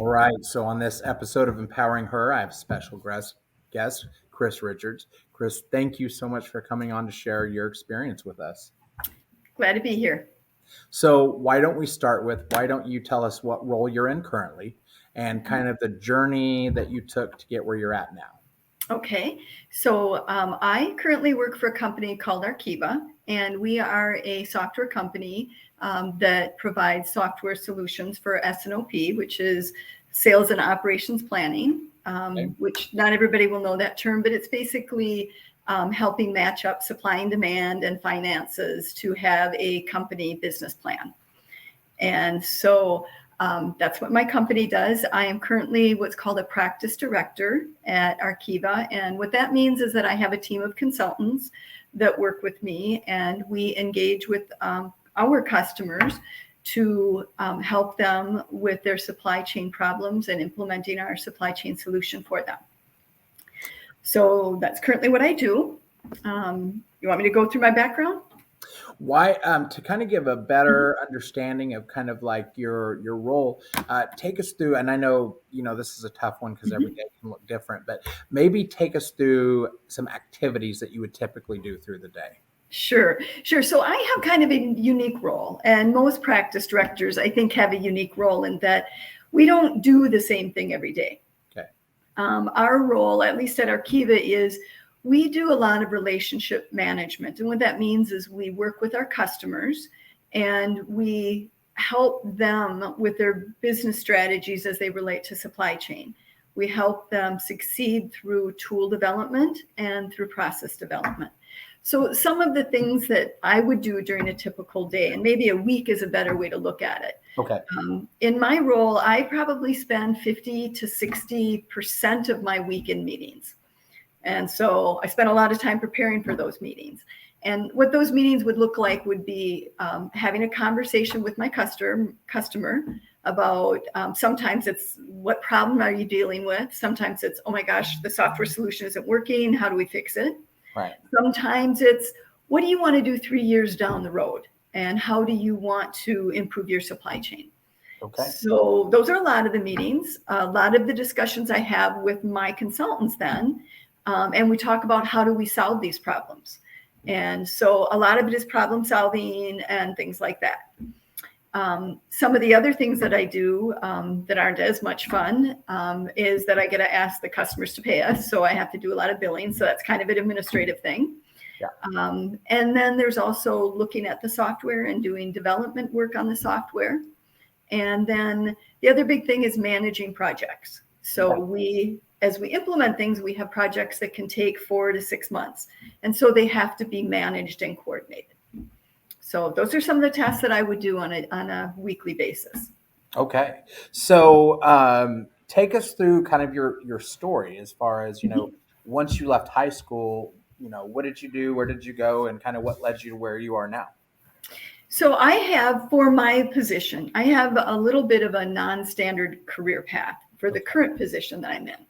All right. So on this episode of Empowering Her, I have special guest Chris Richards. Chris, thank you so much for coming on to share your experience with us. Glad to be here. So why don't you tell us what role you're in currently and kind of the journey that you took to get where you're at now? Okay, so I currently work for a company called Arkieva, and we are a software company that provides software solutions for S&OP, which is sales and operations planning, Okay. which not everybody will know that term, but it's basically helping match up supply and demand and finances to have a company business plan. And so that's what my company does. I am currently what's called a practice director at Arkieva. And what that means is that I have a team of consultants that work with me, and we engage with our customers to help them with their supply chain problems and implementing our supply chain solution for them. So that's currently what I do. You want me to go through my background? Why to kind of give a better understanding of kind of like your role, take us through, and I know this is a tough one because every day can look different, but maybe take us through some activities that you would typically do through the day. Sure. So I have kind of a unique role, and most practice directors, I think, have a unique role in that we don't do the same thing every day. Okay. Our role, at least at Arkieva, is we do a lot of relationship management. And what that means is we work with our customers and we help them with their business strategies as they relate to supply chain. We help them succeed through tool development and through process development. So some of the things that I would do during a typical day, and maybe a week is a better way to look at it. Okay. In my role, I probably spend 50 to 60% of my week in meetings. And so I spent a lot of time preparing for those meetings. And what those meetings would look like would be having a conversation with my customer about sometimes it's what problem are you dealing with? Sometimes it's, oh my gosh, the software solution isn't working. How do we fix it? Right. Sometimes it's, what do you want to do 3 years down the road? And how do you want to improve your supply chain? Okay. So those are a lot of the meetings, a lot of the discussions I have with my consultants then. And we talk about how do we solve these problems. And so a lot of it is problem solving and things like that. Some of the other things that I do that aren't as much fun is that I get to ask the customers to pay us. So I have to do a lot of billing. So that's kind of an administrative thing. Yeah. And then there's also looking at the software and doing development work on the software. And then the other big thing is managing projects. So as we implement things, we have projects that can take 4 to 6 months. And so they have to be managed and coordinated. So those are some of the tasks that I would do on a weekly basis. Okay. So take us through kind of your story as far as, once you left high school, what did you do? Where did you go? And kind of what led you to where you are now? So I have, for my position, I have a little bit of a non-standard career path for the current position that I'm in.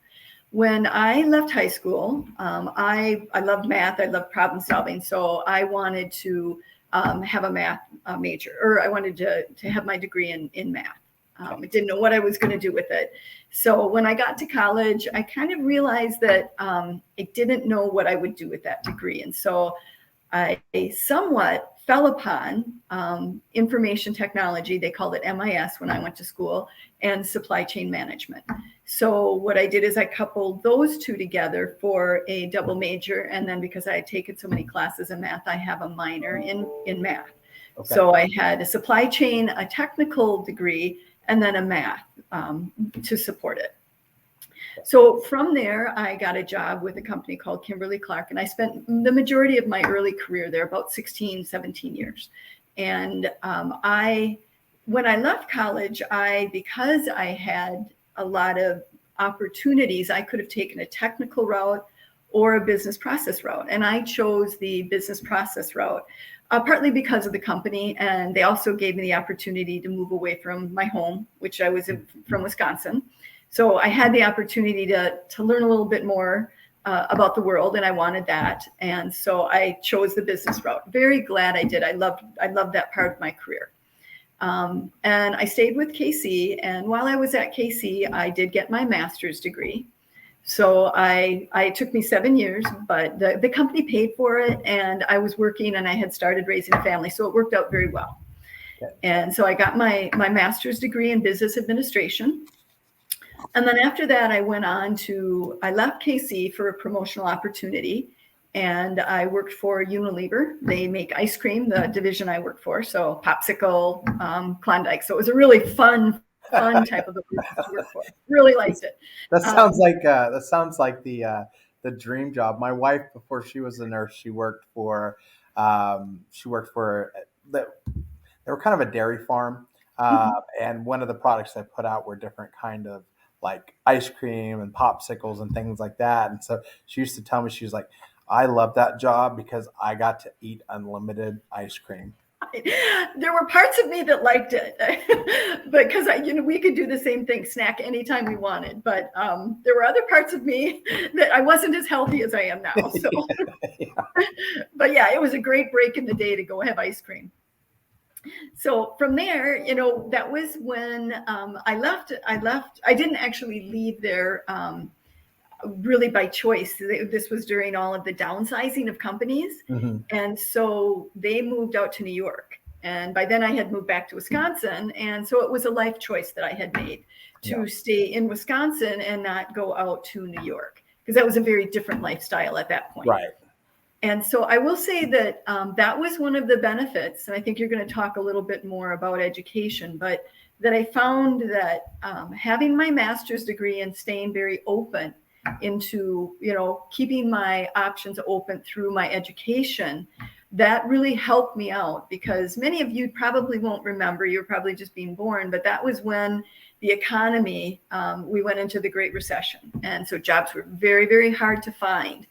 When I left high school, I loved math. I loved problem solving. So I wanted to have a math major, or I wanted to have my degree in math. I didn't know what I was going to do with it. So when I got to college, I kind of realized that I didn't know what I would do with that degree. And so I somewhat fell upon information technology, they called it MIS when I went to school, and supply chain management. So what I did is I coupled those two together for a double major. And then because I had taken so many classes in math, I have a minor in math. Okay. So I had a supply chain, a technical degree, and then a math to support it. So from there, I got a job with a company called Kimberly-Clark, and I spent the majority of my early career there, about 16, 17 years. And when I left college, because I had a lot of opportunities, I could have taken a technical route or a business process route. And I chose the business process route, partly because of the company. And they also gave me the opportunity to move away from my home, which I was from Wisconsin. So I had the opportunity to learn a little bit more about the world, and I wanted that. And so I chose the business route. Very glad I did. I loved that part of my career. And I stayed with KC. And while I was at KC, I did get my master's degree. So it took me 7 years, but the company paid for it, and I was working, and I had started raising a family. So it worked out very well. Okay. And so I got my master's degree in business administration. And then after that, I left KC for a promotional opportunity, and I worked for Unilever. They make ice cream, the division I work for. So Popsicle, Klondike. So it was a really fun type of a business to work for. Really liked it. That sounds like the dream job. My wife, before she was a nurse, she worked for they were kind of a dairy farm, and one of the products they put out were different kind of like ice cream and popsicles and things like that. And so she used to tell me, she was like, I love that job because I got to eat unlimited ice cream. There were parts of me that liked it because we could do the same thing, snack anytime we wanted. But there were other parts of me that I wasn't as healthy as I am now. So, Yeah. But yeah, it was a great break in the day to go have ice cream. So from there, that was when I left. I didn't actually leave there really by choice. This was during all of the downsizing of companies. Mm-hmm. And so they moved out to New York. And by then I had moved back to Wisconsin. And so it was a life choice that I had made to stay in Wisconsin and not go out to New York, because that was a very different lifestyle at that point. Right. And so I will say that that was one of the benefits. And I think you're going to talk a little bit more about education, but that I found that having my master's degree and staying very open into, keeping my options open through my education, that really helped me out, because many of you probably won't remember, you're probably just being born, but that was when the economy, we went into the Great Recession. And so jobs were very, very hard to find.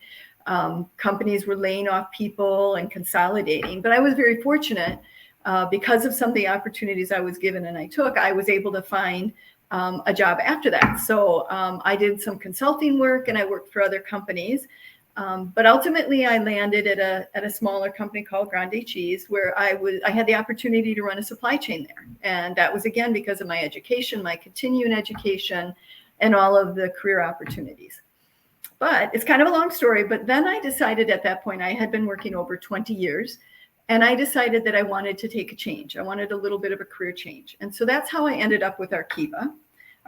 Companies were laying off people and consolidating, but I was very fortunate because of some of the opportunities I was given and I took. I was able to find a job after that. So I did some consulting work and I worked for other companies. But ultimately I landed at a smaller company called Grande Cheese, where I had the opportunity to run a supply chain there. And that was, again, because of my education, my continuing education, and all of the career opportunities. But it's kind of a long story. But then I decided at that point, I had been working over 20 years. And I decided that I wanted to take a change. I wanted a little bit of a career change. And so that's how I ended up with Arkieva.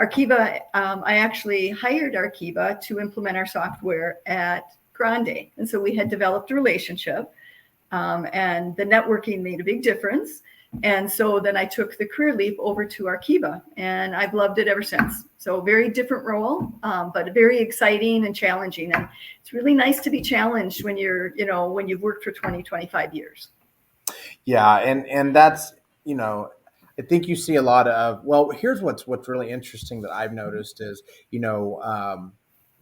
Arkieva, I actually hired Arkieva to implement our software at Grande. And so we had developed a relationship, and the networking made a big difference. And so then I took the career leap over to Arkieva, and I've loved it ever since. So very different role, but very exciting and challenging. And it's really nice to be challenged when when you've worked for 20, 25 years. Yeah. And that's, I think you see a lot of, well, here's what's really interesting that I've noticed is,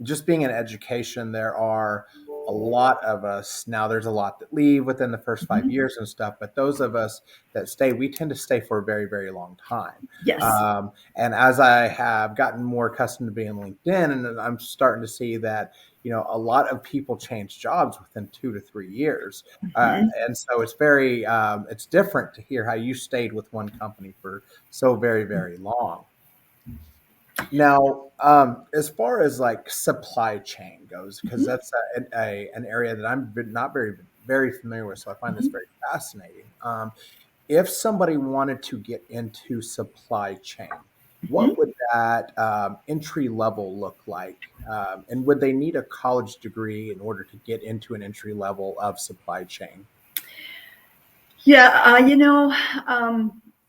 just being in education, there are a lot of us now. There's a lot that leave within the first 5 years and stuff, but those of us that stay, we tend to stay for a very, very long time. Yes. And as I have gotten more accustomed to being on LinkedIn, and I'm starting to see that, a lot of people change jobs within 2 to 3 years. And so it's it's different to hear how you stayed with one company for so very, very long. Now, as far as like supply chain goes, because that's an area that I'm not very, very familiar with, so I find this very fascinating. If somebody wanted to get into supply chain, what would that entry level look like? And would they need a college degree in order to get into an entry level of supply chain? Yeah,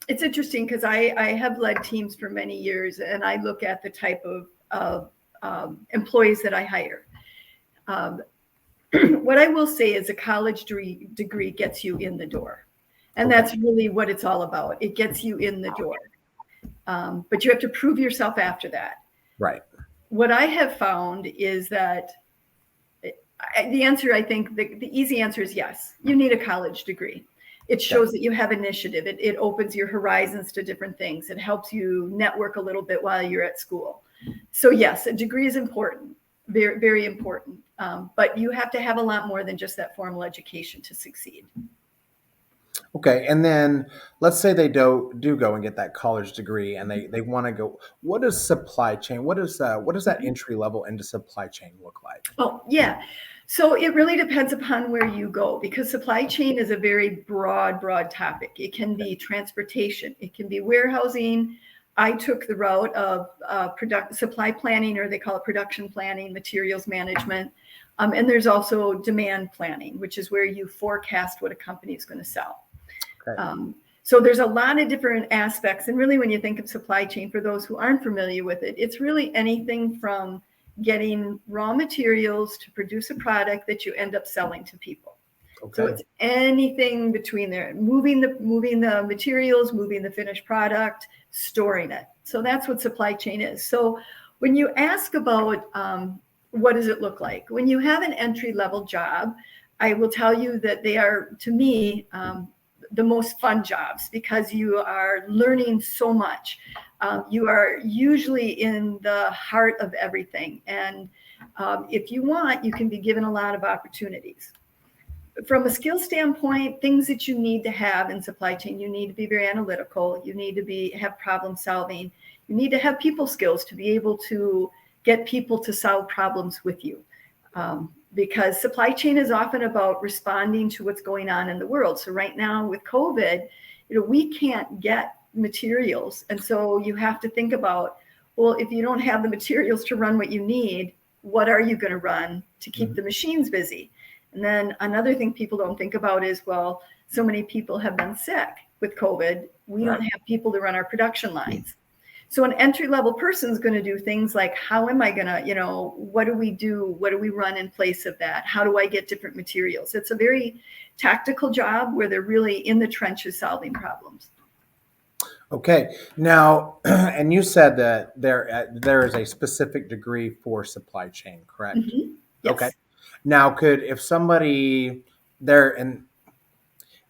it's interesting because I have led teams for many years, and I look at the type of employees that I hire. What I will say is a college degree gets you in the door. And that's really what it's all about. It gets you in the door. But you have to prove yourself after that. Right. What I have found is that the answer, I think, the easy answer is yes. You need a college degree. It shows that you have initiative. It opens your horizons to different things. It helps you network a little bit while you're at school. So yes, a degree is important, very, very important. But you have to have a lot more than just that formal education to succeed. Okay, and then let's say they do go and get that college degree, and they want to go. What is supply chain? What does that Mhm. entry level into supply chain look like? Oh, yeah. So it really depends upon where you go because supply chain is a very broad topic. It can be transportation, it can be warehousing. I took the route of supply planning, or they call it production planning, materials management. And there's also demand planning, which is where you forecast what a company is going to sell. Okay. So there's a lot of different aspects. And really, when you think of supply chain, for those who aren't familiar with it, it's really anything from getting raw materials to produce a product that you end up selling to people. So Okay. it's anything between there, moving the materials, moving the finished product, storing it. So that's what supply chain is. So when you ask about what does it look like when you have an entry level job, I will tell you that they are, to me, the most fun jobs because you are learning so much. You are usually in the heart of everything, and if you want, you can be given a lot of opportunities from a skill standpoint. Things that you need to have in supply chain: you need to be very analytical, you need to have problem solving, you need to have people skills to be able to get people to solve problems with you, because supply chain is often about responding to what's going on in the world. So right now with COVID, we can't get materials, and so you have to think about, well, if you don't have the materials to run what you need, what are you going to run to keep Mhm. the machines busy? And then another thing people don't think about is, well, so many people have been sick with COVID. We Right. don't have people to run our production lines. So an entry level person is going to do things like, how am I going to, what do we do? What do we run in place of that? How do I get different materials? It's a very tactical job where they're really in the trenches solving problems. Okay. Now, and you said that there is a specific degree for supply chain, correct? Mm-hmm. Okay. Yes. Now, could if somebody there and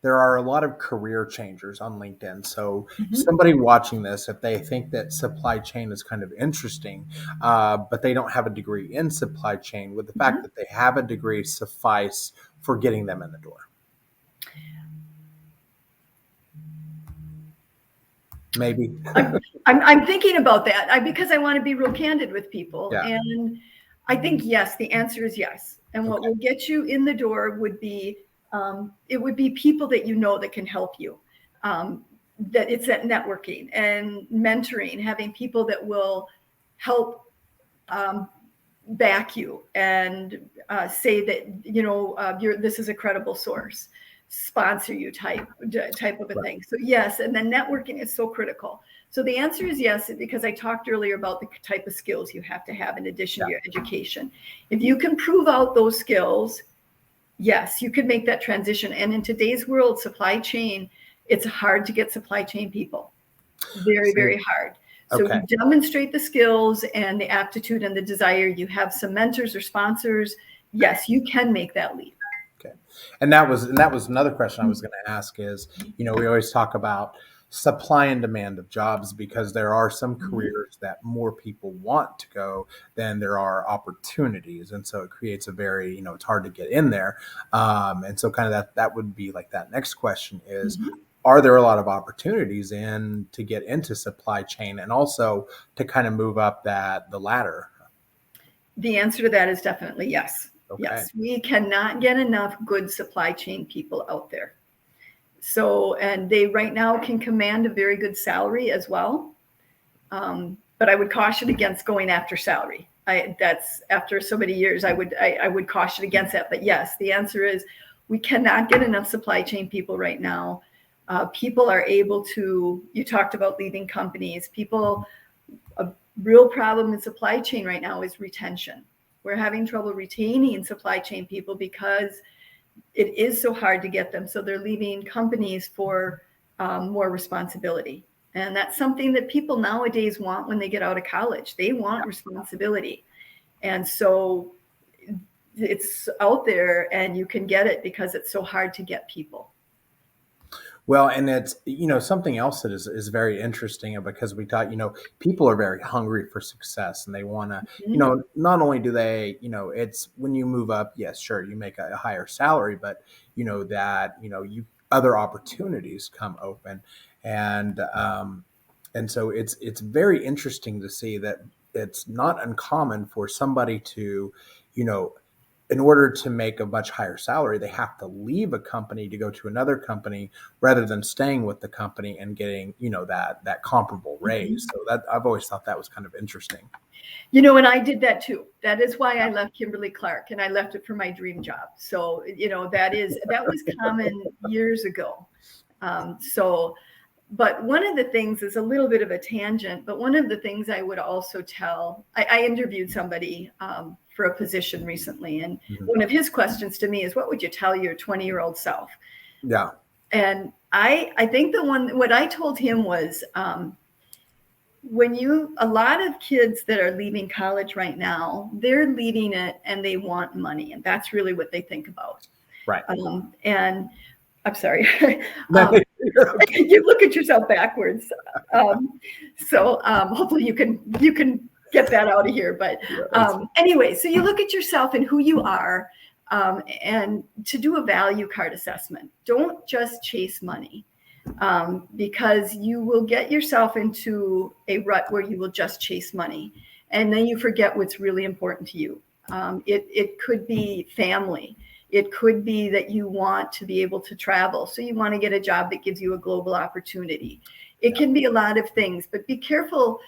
there are a lot of career changers on LinkedIn. So Mm-hmm. somebody watching this, if they think that supply chain is kind of interesting, but they don't have a degree in supply chain, would the fact Mm-hmm. that they have a degree suffice for getting them in the door? Maybe. I'm thinking about that because I want to be real candid with people. Yeah. And I think, yes, the answer is yes. And what Okay. will get you in the door would be, it would be people that that can help you. That it's that networking and mentoring, having people that will help um, back you and say that this is a credible source, sponsor you type of a Right. thing. So yes, and then networking is so critical. So the answer is yes, because I talked earlier about the type of skills you have to have in addition Yeah. to your education. If you can prove out those skills, yes, you could make that transition. And in today's world, supply chain, it's hard to get supply chain people. Very, See. very hard. So Okay. you demonstrate the skills and the aptitude and the desire. You have some mentors or sponsors. Yes, you can make that leap. Okay. And that was another question I was going to ask is, we always talk about supply and demand of jobs because there are some Mhm. careers that more people want to go than there are opportunities. And so it creates a very, it's hard to get in there. And so kind of that would be like that next question is, Mhm. are there a lot of opportunities in to get into supply chain and also to kind of move up the ladder? The answer to that is definitely yes. Okay. Yes, we cannot get enough good supply chain people out there. So, and they right now can command a very good salary as well. But I would caution against going after salary. That's after so many years, I would caution against that. But yes, the answer is we cannot get enough supply chain people right now. People are able to. You talked about leaving companies. A real problem in supply chain right now is retention. We're having trouble retaining supply chain people because it is so hard to get them. So they're leaving companies for more responsibility. And that's something that people nowadays want when they get out of college. They want responsibility. And so it's out there and you can get it because it's so hard to get people. Well, and it's something else that is very interesting because we thought people are very hungry for success and they want to Mhm. not only do they it's when you move up, yes, sure, you make a higher salary, but that you other opportunities come open. And so it's very interesting to see that it's not uncommon for somebody to, you know, in order to make a much higher salary, they have to leave a company to go to another company rather than staying with the company and getting, you know, that comparable raise. So that I've always thought that was kind of interesting. You know, and I did that too. That is why I left Kimberly-Clark, and I left it for my dream job. So, you know, that was common years ago. So, but one of the things is a little bit of a tangent, but one of the things I would also tell, I interviewed somebody for a position recently, and one of his questions to me is, what would you tell your 20-year-old self? Yeah. And I think what I told him was, a lot of kids that are leaving college right now, they're leaving it and they want money, and that's really what they think about. Right. And I'm sorry. Okay. You look at yourself backwards. So hopefully you can get that out of here. But anyway, so you look at yourself and who you are, and to do a value card assessment. Don't just chase money, because you will get yourself into a rut where you will just chase money, and then you forget what's really important to you. It could be family. It could be that you want to be able to travel. So you want to get a job that gives you a global opportunity. It can be a lot of things, but be careful.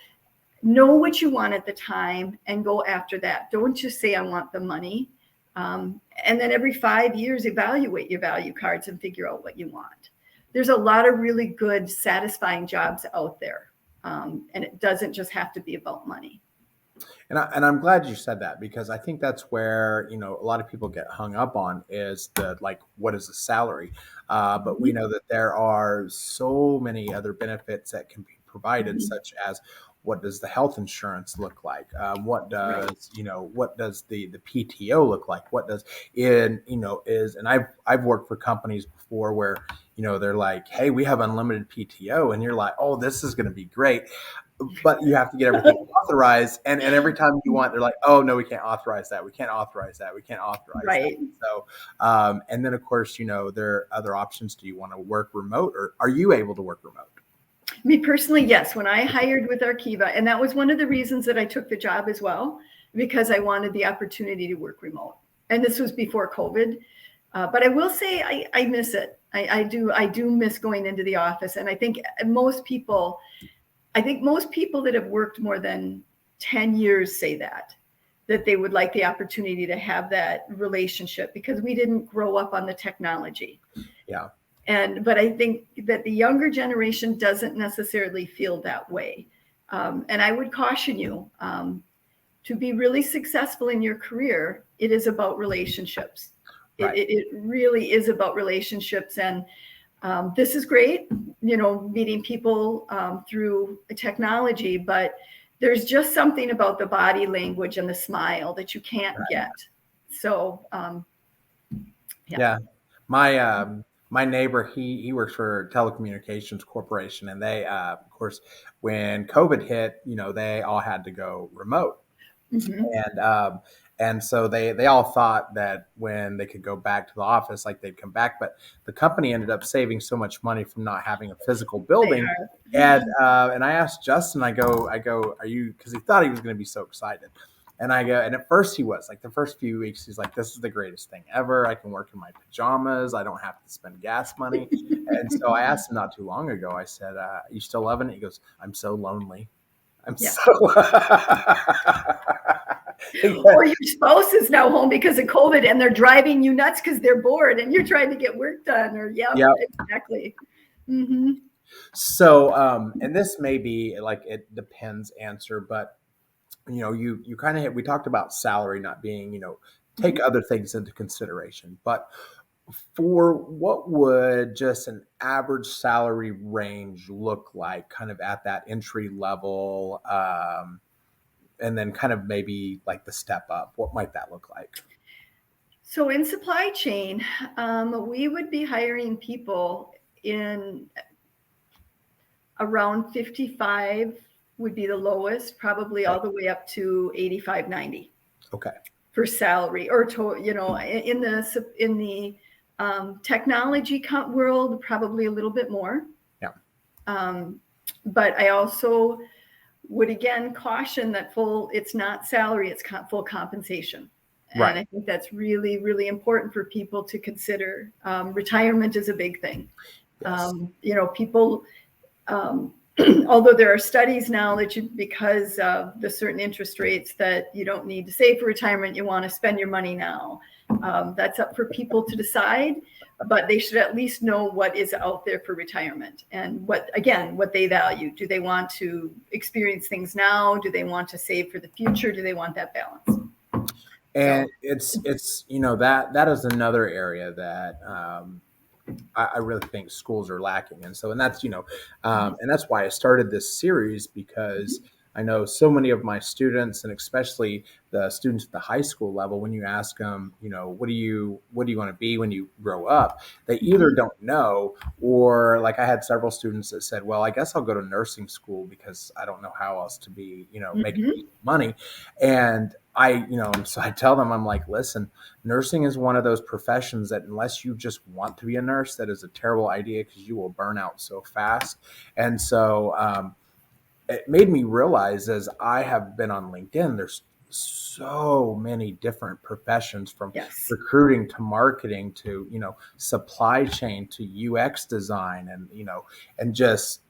Know what you want at the time and go after that. Don't just say, I want the money. And then every 5 years, evaluate your value cards and figure out what you want. There's a lot of really good, satisfying jobs out there. And it doesn't just have to be about money. And I'm glad you said that, because I think that's where, you know, a lot of people get hung up on is what is the salary? But we know that there are so many other benefits that can be provided, such as what does the health insurance look like? What does, you know, what does the PTO look like? What does and I've worked for companies before where, you know, they're like, hey, we have unlimited PTO. And you're like, oh, this is going to be great. But you have to get everything authorized. And every time you want, they're like, oh, no, we can't authorize that. We can't authorize that. We can't authorize Right. that. So, and then, of course, you know, there are other options. Do you want to work remote, or are you able to work remote? Me personally, yes. When I hired with Arkieva, and that was one of the reasons that I took the job as well, because I wanted the opportunity to work remote. And this was before COVID. But I will say I miss it. I do miss going into the office. And I think most people that have worked more than 10 years say that they would like the opportunity to have that relationship, because we didn't grow up on the technology. Yeah. But I think that the younger generation doesn't necessarily feel that way. And I would caution you, to be really successful in your career, it is about relationships. Right. It really is about relationships. And this is great, you know, meeting people through technology, but there's just something about the body language and the smile that you can't get. So, yeah. My neighbor, he works for a telecommunications corporation, and they, of course, when COVID hit, you know, they all had to go remote. And so they all thought that when they could go back to the office, like they'd come back, but the company ended up saving so much money from not having a physical building. And I asked Justin, I go, are you, because he thought he was going to be so excited. And I go, and at first he was like, the first few weeks, he's like, this is the greatest thing ever. I can work in my pajamas. I don't have to spend gas money. And so I asked him not too long ago, I said, you still loving it? He goes, I'm so lonely. Or your spouse is now home because of COVID and they're driving you nuts because they're bored and you're trying to get work done. Or exactly. Mm-hmm. So, and this may be like it depends answer, but you know, you kind of we talked about salary not being, you know, take other things into consideration, but for what would just an average salary range look like, kind of at that entry level, and then kind of maybe like the step up? What might that look like? So in supply chain, we would be hiring people in around 55 would be the lowest, probably all the way up to 85, 90. Okay. For salary, or to, you know, in the Technology world, probably a little bit more. Yeah. But I also would again caution that it's not salary, it's full compensation. Right. And I think that's really, really important for people to consider. Retirement is a big thing. Yes. People, although there are studies now that because of the certain interest rates, that you don't need to save for retirement, you want to spend your money now. That's up for people to decide, but they should at least know what is out there for retirement and what they value. Do they want to experience things now? Do they want to save for the future? Do they want that balance? And it's that is another area that I really think schools are lacking. And that's and that's why I started this series, because I know so many of my students, and especially the students at the high school level, when you ask them, what do you want to be when you grow up, they either don't know, or like I had several students that said, well, I guess I'll go to nursing school because I don't know how else to be, making money. And so I tell them, I'm like, listen, nursing is one of those professions that unless you just want to be a nurse, that is a terrible idea, because you will burn out so fast. And so it made me realize, as I have been on LinkedIn, there's so many different professions, from recruiting to marketing to, supply chain to UX design, and just,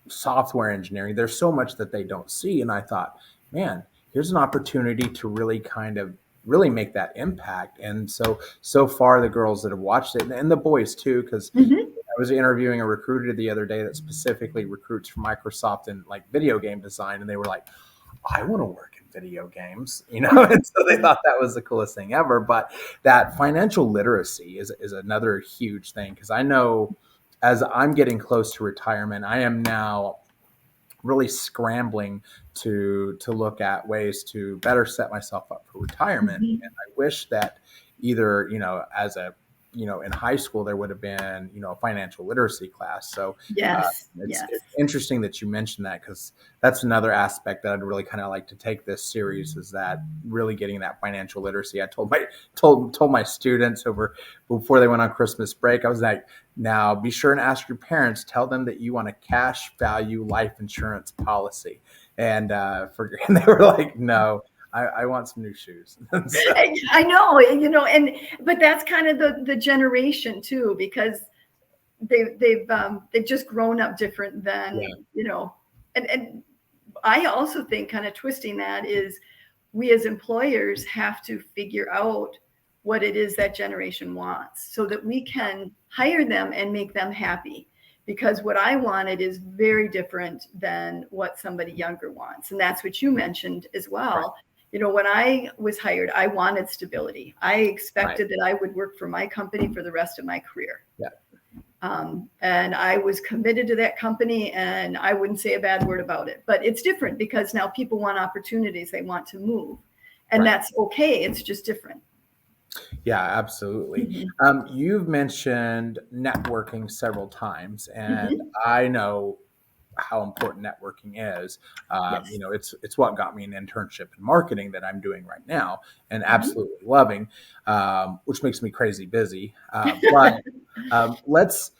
software engineering. There's so much that they don't see. And I thought, man, here's an opportunity to really make that impact. And so far, the girls that have watched it, and the boys too, because I was interviewing a recruiter the other day that specifically recruits for Microsoft in like video game design, and they were like, I want to work in video games, and so they thought that was the coolest thing ever. But that financial literacy is another huge thing, because I know as I'm getting close to retirement, I am now really scrambling to look at ways to better set myself up for retirement. And I wish that either, as in high school, there would have been, a financial literacy class. So it's interesting that you mentioned that, because that's another aspect that I'd really kind of like to take this series, is that really getting that financial literacy. I told my students before they went on Christmas break, I was like, now be sure and ask your parents, tell them that you want a cash value life insurance policy. And they were like, no, I want some new shoes. So. I know, but that's kind of the generation too, because they've just grown up different than, and I also think, kind of twisting that, is we as employers have to figure out what it is that generation wants, so that we can hire them and make them happy. Because what I wanted is very different than what somebody younger wants. And that's what you mentioned as well. Right. When I was hired, I wanted stability. I expected that I would work for my company for the rest of my career. Yeah. And I was committed to that company, and I wouldn't say a bad word about it. But it's different, because now people want opportunities. They want to move. And that's okay. It's just different. Yeah, absolutely. You've mentioned networking several times, and I know how important networking is. It's what got me an internship in marketing that I'm doing right now, and absolutely loving, which makes me crazy busy. But let's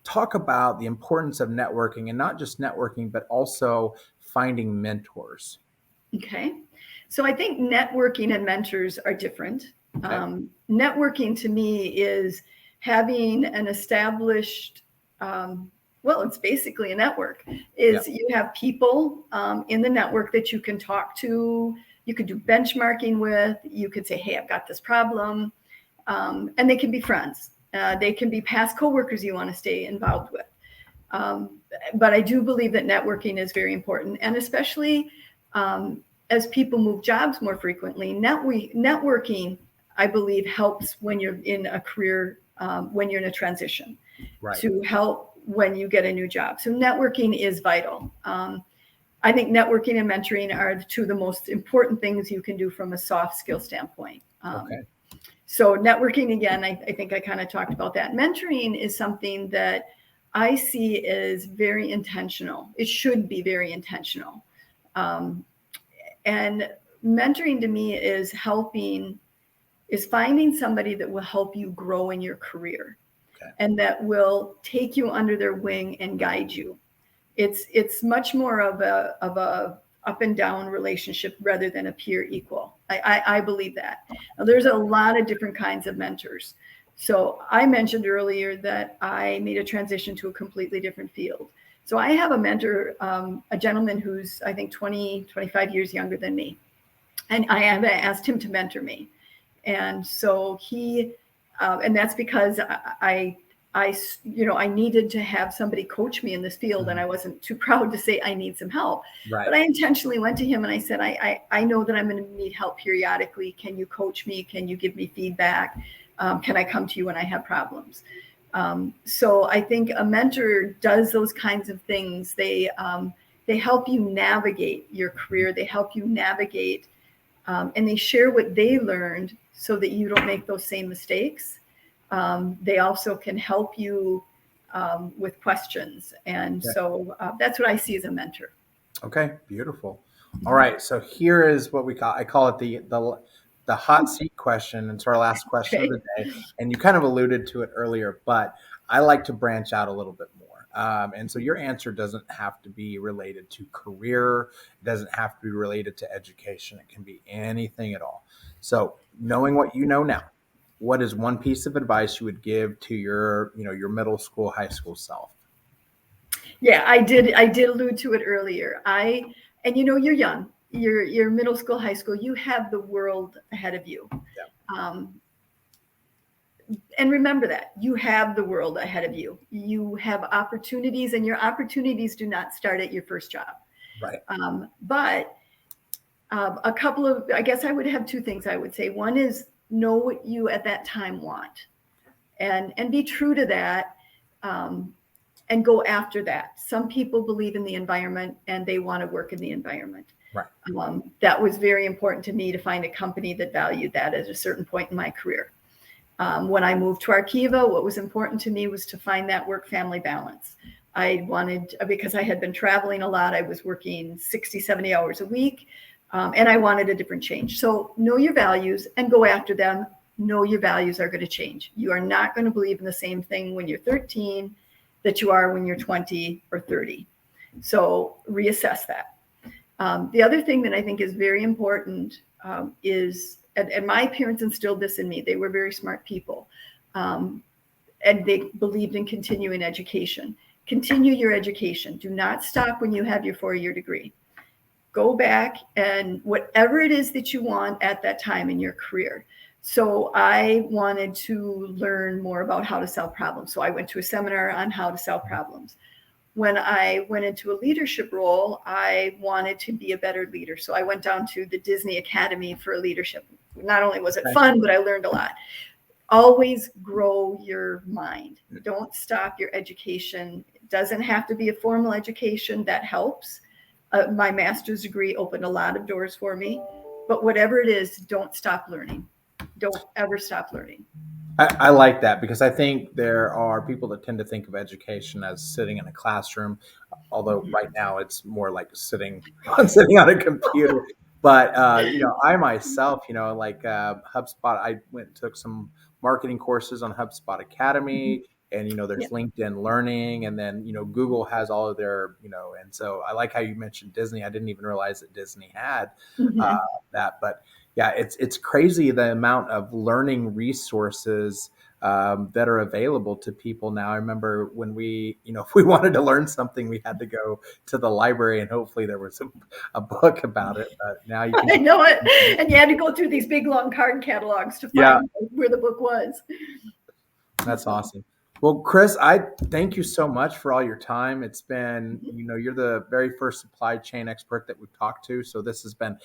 talk about the importance of networking, and not just networking, but also finding mentors. Okay. So I think networking and mentors are different. Okay. Networking to me is having an established, it's basically a network. You have people in the network that you can talk to, you could do benchmarking with, you could say, hey, I've got this problem. And they can be friends. They can be past coworkers you want to stay involved with. But I do believe that networking is very important. And especially as people move jobs more frequently, networking, I believe, helps when you're in a career, when you're in a transition, to help when you get a new job. So networking is vital. I think networking and mentoring are two of the most important things you can do from a soft skill standpoint. So networking, again, I think I kind of talked about that. Mentoring is something that I see as very intentional. It should be very intentional. And mentoring to me is helping is finding somebody that will help you grow in your career, Okay. and that will take you under their wing and guide you. It's much more of a up and down relationship rather than a peer equal. I believe that. Now, there's a lot of different kinds of mentors. So I mentioned earlier that I made a transition to a completely different field. So I have a mentor, a gentleman who's, I think, 20, 25 years younger than me. And I have asked him to mentor me. And so and that's because I needed to have somebody coach me in this field, and I wasn't too proud to say I need some help. Right. But I intentionally went to him and I said, I know that I'm going to need help periodically. Can you coach me? Can you give me feedback? Can I come to you when I have problems? So I think a mentor does those kinds of things. They help you navigate your career. They help you navigate, and they share what they learned so that you don't make those same mistakes. They also can help you with questions. And so that's what I see as a mentor. Okay, beautiful. All right, so here is what I call it the hot seat question. It's our last question of the day, and you kind of alluded to it earlier, but I like to branch out a little bit more. And so your answer doesn't have to be related to career. It doesn't have to be related to education. It can be anything at all. So knowing what you know now, what is one piece of advice you would give to your middle school, high school self? Yeah, I did allude to it earlier. And you're young. You're middle school, high school. You have the world ahead of you. Yeah. And remember that you have the world ahead of you. You have opportunities, and your opportunities do not start at your first job. Right. But I guess I would have two things I would say. One is know what you at that time want, and be true to that, and go after that. Some people believe in the environment and they want to work in the environment. Right. That was very important to me, to find a company that valued that at a certain point in my career. When I moved to Arkieva, what was important to me was to find that work-family balance. Because I had been traveling a lot, I was working 60, 70 hours a week, and I wanted a different change. So know your values and go after them. Know your values are going to change. You are not going to believe in the same thing when you're 13 that you are when you're 20 or 30. So reassess that. The other thing that I think is very important is, and my parents instilled this in me. They were very smart people, and they believed in continuing education. Continue your education. Do not stop when you have your 4-year degree. Go back and whatever it is that you want at that time in your career. So I wanted to learn more about how to solve problems. So I went to a seminar on how to solve problems. When I went into a leadership role, I wanted to be a better leader. So I went down to the Disney Academy for leadership. Not only was it fun, but I learned a lot. Always grow your mind. Don't stop your education. It doesn't have to be a formal education. That helps. My master's degree opened a lot of doors for me. But whatever it is, don't stop learning. Don't ever stop learning. I like that, because I think there are people that tend to think of education as sitting in a classroom, although right now it's more like sitting on a computer. But I myself, like HubSpot, I went and took some marketing courses on HubSpot Academy, and there's LinkedIn Learning, and then Google has all of their, and so I like how you mentioned Disney. I didn't even realize that Disney had that, but yeah, it's crazy the amount of learning resources that are available to people now. I remember when if we wanted to learn something, we had to go to the library, and hopefully there was a book about it. But now you can. I know it, and you had to go through these big long card catalogs to find where the book was. That's awesome. Well, Chris, I thank you so much for all your time. It's been, you're the very first supply chain expert that we've talked to. So this has been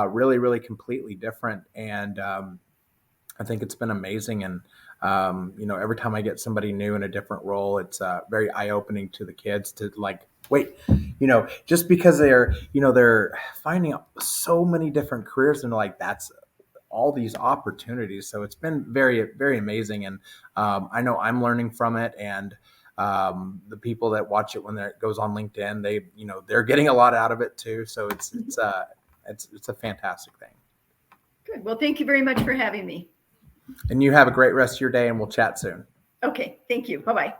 really, really completely different. And I think it's been amazing. And, every time I get somebody new in a different role, it's very eye-opening to the kids to wait, just because they're finding so many different careers, and that's all these opportunities. So it's been very, very amazing. And I know I'm learning from it. And the people that watch it when it goes on LinkedIn, they're getting a lot out of it too. So it's a fantastic thing. Good. Well, thank you very much for having me. And you have a great rest of your day, and we'll chat soon. Okay, thank you. Bye bye.